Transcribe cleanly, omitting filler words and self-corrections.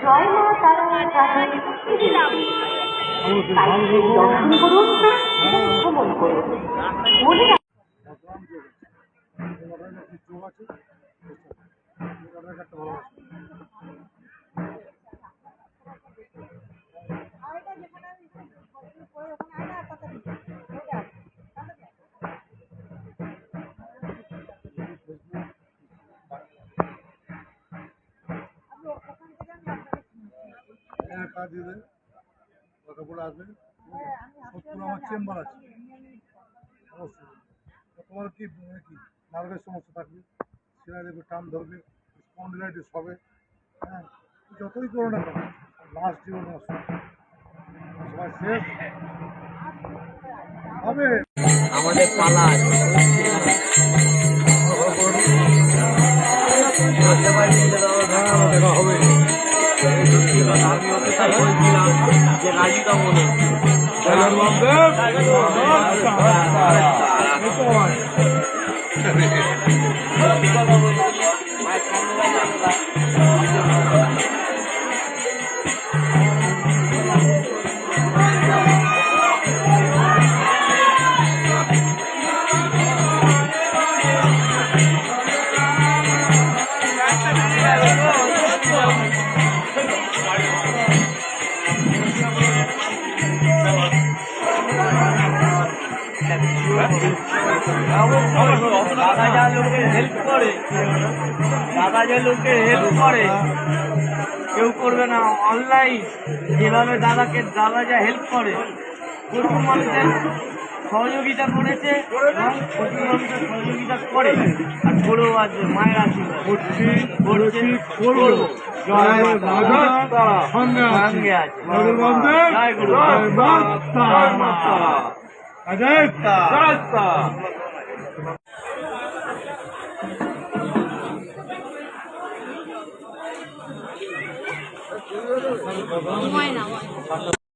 জয় মা তারা তারা দর্শন করুন এবং ভ্রমণ করুন। মনে আসবেন, আমার চেম্বার আছে অবশ্যই। তোমার কি নার্ভের সমস্যা থাকবে, সেটা দেখবে টান ধরবে, স্পন্ডিলাইটিস হবে, হ্যাঁ, যতই করো না কেন লাস্ট জীবন সবাই শেষ হবে। আমাদের পালা দেখা হবে। আমি ওকে তাই বলছিলাম যে রাজিকা মনে দাদা যা লোকের হেল্প করে, দাদা যে লোকের হেল্প করে কেউ করবে না। অনলাইন যেভাবে দাদা যা হেল্প করে, প্রচুর মানুষের সহযোগিতা করেছে এবং প্রচুর মানুষের সহযোগিতা করে আর করেও আসবে। মায়ের আশীর্বাদ করবো, সঙ্গে আছে। জয় গুরু। ময়না